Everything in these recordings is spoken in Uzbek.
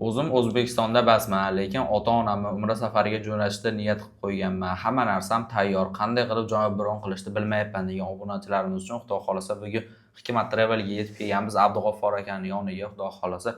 O'zim O'zbekistonda basman, lekin ota-onamni Umra safariga jo'nashda niyat qilib qo'yganman. Hamma narsam tayyor. Qanday qilib joy bron qilishni bilmayapman degan obunachilarimiz uchun Xudo xolasa bugun Hikmat Travel'ga yetib kelganmiz. Abdug'offor akaning yoniga Xudo xolasa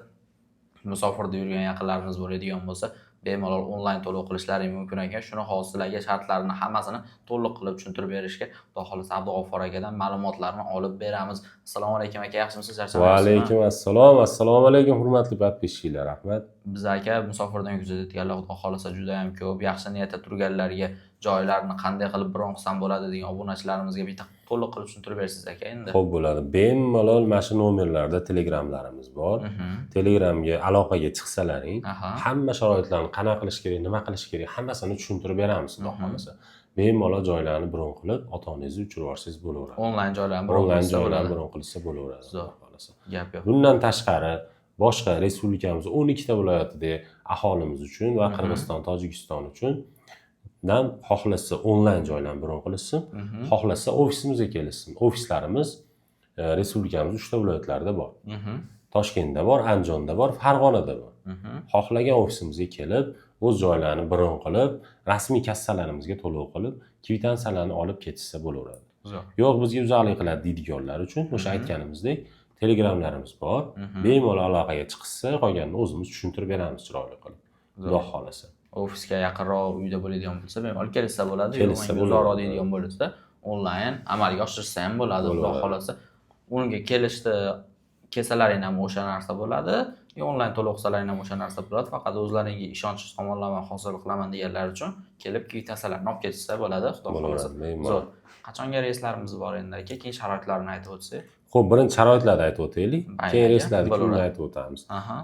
musofirda yurgan yaqinlarimiz bo'ladigan bo'lsa, bemalol onlayn to'lov qilishlari mumkin ekan. Shuni hozirlarga shartlarini hammasini to'liq qilib tushuntirib berishga Xudo xolasa Abdug'offor akadan ma'lumotlarni olib beramiz. Assalomu alaykum aka, yaxshimisiz? Va alaykum assalom. Assalomu alaykum hurmatli podpishchilar. Rahmat. Biz aka musofirdan kuzatayotganlar Xudo xolasa juda ham ko'p. Yaxshi niyatda turganlarga joylarni qanday qilib bron qilsam bo'ladi degan obunachilarimizga bitta to'liq qilib tushuntirib bersiz aka endi. Xo'p bo'ladi. Bemalol mana shu nomerlarda telegramlarimiz bor. Telegramga aloqaga chiqsalaring, hamma sharoitlarni qanaqa qilish kerak, nima qilish kerak, hammasini tushuntirib beramiz Xudo xolasa. Bemalol joylarni bron qilib, ota-onangizni uchirib yuborsangiz bo'laveradi. Onlayn joylarni bron qilsa bo'laveradi Xudo xolasa. Gap yo'q. Bundan tashqari boshqa respublikamizning 12 ta viloyatida aholimiz uchun va Qirg'iziston, Tojikiston uchun dan xohlasa onlayn joylarni bron qilsin, xohlasa ofisimizga kelsin. Ofislarimiz respublikamiz 3 ta viloyatlarda bor. Toshkentda bor, Andijonda bor, Farg'onada bor. Xohlagan ofisimizga kelib, o'z joylarini bron qilib, rasmiy kassalarimizga to'lov qilib, kvitansiyalarni olib ketishsa bo'laveradi. Yo'q, bizga uzoqlik qiladi deydiganlar uchun o'sha aytganimizdek telegramlarimiz bor. Bemalol aloqaga chiqsa, qolganini o'zimiz tushuntirib beramiz chiroyli qilib. Xudo xolasa. Ofisga yaqinroq uyda bo'ladigan bo'lsa, bemalol kelsa bo'ladi. Yo'q, uzoqroq deydigan bo'lsa, onlayn amalga oshirsa ham bo'ladi. Xudo xolasa. Unga kelsalaring ham o'sha narsa bo'ladi. Onlayn to'lov qilsalaring ham o'sha narsa bo'ladi. Faqat o'zlaringga ishonchsiz tomonlama hosil qilaman deganlar uchun kelib kvitansiyalarni olib ketishsa bo'ladi. Xudo xolasa. Zo'r. Qachonga reyslarimiz bor endi aka? Keyin sharoitlarini aytib o'tsangiz. Xo'p, birinchi sharoitlarni aytib o'taylik. Keyin reyslarni kunini aytib o'tamiz.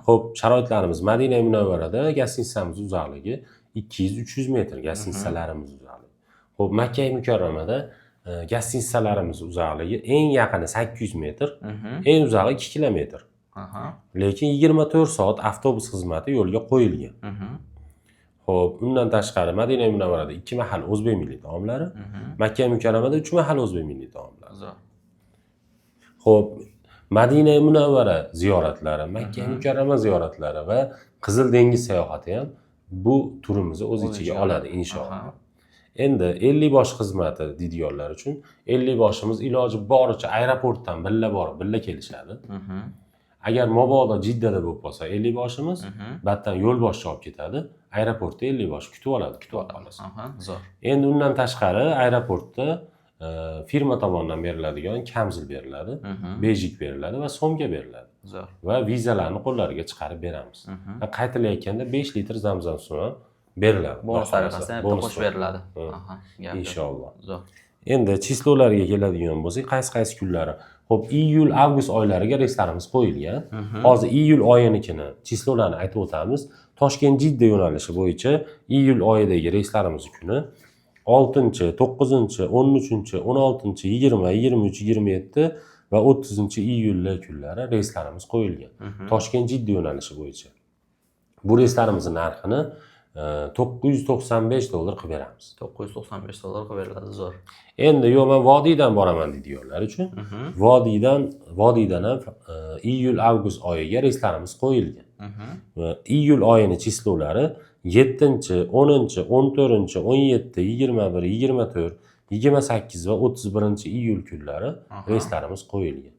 Xo'p, sharoitlarimiz Madina Munavvarada gastitsamiz uzoqligi 200-300 metr gastitsalarimiz uzoqligi. Xo'p, Makka Mukarramada gastitsalarimiz uzoqligi eng yaqini 800 metr, eng uzog'i 2 kilometr. Lekin 24 soat avtobus xizmati yo'lga qo'yilgan. Xo'p, undan tashqari Madina Munavvarada 2 mahal o'zbek milliy taomlari, Makka Mukarramada 3 mahal o'zbek milliy taomlari. Xo'p, Madina Munavvara ziyoratlari, Makka Mukarrama ziyoratlari va Qizil dengiz sayohati ham bu turimizni o'z ichiga oladi inshaalloh. Endi 50 bosh xizmati deydiganlar uchun 50 boshimiz iloji boricha aeroportdan billa borib, billa kelishadi. Agar mabodo Jiddada bo'lib qolsa 50 boshimiz, battan yo'l boshchi olib ketadi, aeroportda 50 bosh kutib oladi. Zo'r. Endi undan tashqari aeroportda firma tomonidan beriladigan kamzil beriladi, bejik beriladi va so'mga beriladi. Zo'r. Va vizalarni qo'llariga chiqarib beramiz. Qaytilayotganda 5 litr zamzam suvi beriladi. Bonus tariqasida qo'shib beriladi. Inshaalloh. Zo'r. Endi chislolarga keladigan bo'lsak, qaysi kunlari? Xo'p, iyul, avgust oylariga reyslarimiz qo'yilgan. Hozir iyul oyinikini chislolarni aytib o'tamiz. Toshkent Jidda yo'nalishi bo'yicha iyul oyidagi reyslarimiz kuni 6-chi, 9-chi, 13-chi, 16-chi, 20, 23, 27 va 30-iyul kunlari reyslarimiz qo'yilgan. Toshkent Jidda yo'nalishi bo'yicha. Bu reyslarimizni narxini $995 qilib beramiz. $995 qilib beriladi, zo'r. Endi yo'q, men vodiydan boraman deydiganlar uchun vodiydan ham iyul avgust oyiga reyslarimiz qo'yilgan. Iyul oyini chislolari 7-chi, 10-chi, 14-chi, 17, 21, 24, 28 va 31-iyul kunlari reyslarimiz qo'yilgan.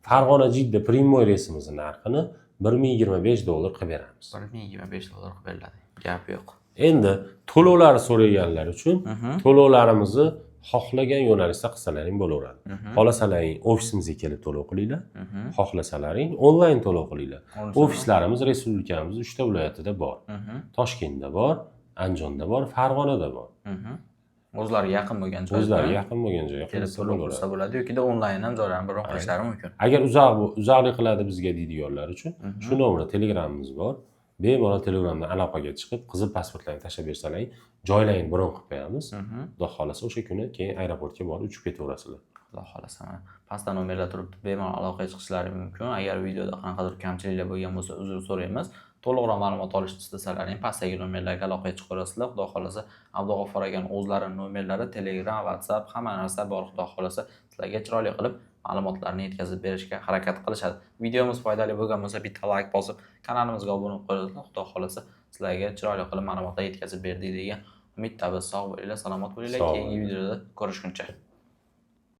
Farg'ona Jidda Primoy reysimizning narxini $1025 qilib beramiz. $1025 qilib beriladi. Gap yo'q. Endi to'lovlar so'raganlar uchun to'lovlarimizni xohlagan yo'nalishda qilsalaring bo'laveradi. Xohlasalaring ofisimizga kelib to'lov qilinglar, xohlasalaring onlayn to'lov qilinglar. Ofislarimiz respublikamiz 3 ta viloyatida bor. Toshkentda bor, Andijonda bor, Farg'onada bor. O'zlariga yaqin bo'lgan joyda. O'zlariga yaqin bo'lgan joyga kelib to'lov qilsa bo'ladi yoki onlayn ham joylarni bron qilishlari mumkin. Agar uzoqlik qiladi bizga deydiganlar uchun shu nomerda telegramimiz bor. Bemalol telegramdan aloqaga chiqib, qizil pasportlarni tashlab bersalaring, joylaringni bron qilib qo'yamiz. Xudo xolasa o'sha kuni keyin aeroportga borib uchib ketaverasizlar. Xudo xolasa. Pastda nomerlar turibdi, bemalol aloqaga chiqishlari mumkin. Agar videoda qanaqadir kamchiliklar bo'lgan bo'lsa, uzr so'raymiz. To'liqroq ma'lumot olishni istasalaring, pastdagi nomerlarga aloqaga chiqaverasizlar. Xudo xolasa, Abdug'offor akaning o'zlarining nomerlari, Telegram, WhatsApp, hamma narsa bor. Xudo xolasa, sizlarga chiroyli qilib ma'lumotlarni yetkazib berishga harakat qilishadi. Videomiz foydali bo'lgan bo'lsa, bitta like bosib, kanalimizga obuna bo'lib qo'yinglar. Xudo xolasa, sizlarga chiroyli qilib ma'lumotlar yetkazib berdik degan umidda biz sog' bo'linglar, salomat bo'linglar. Keyingi videoda ko'rishguncha.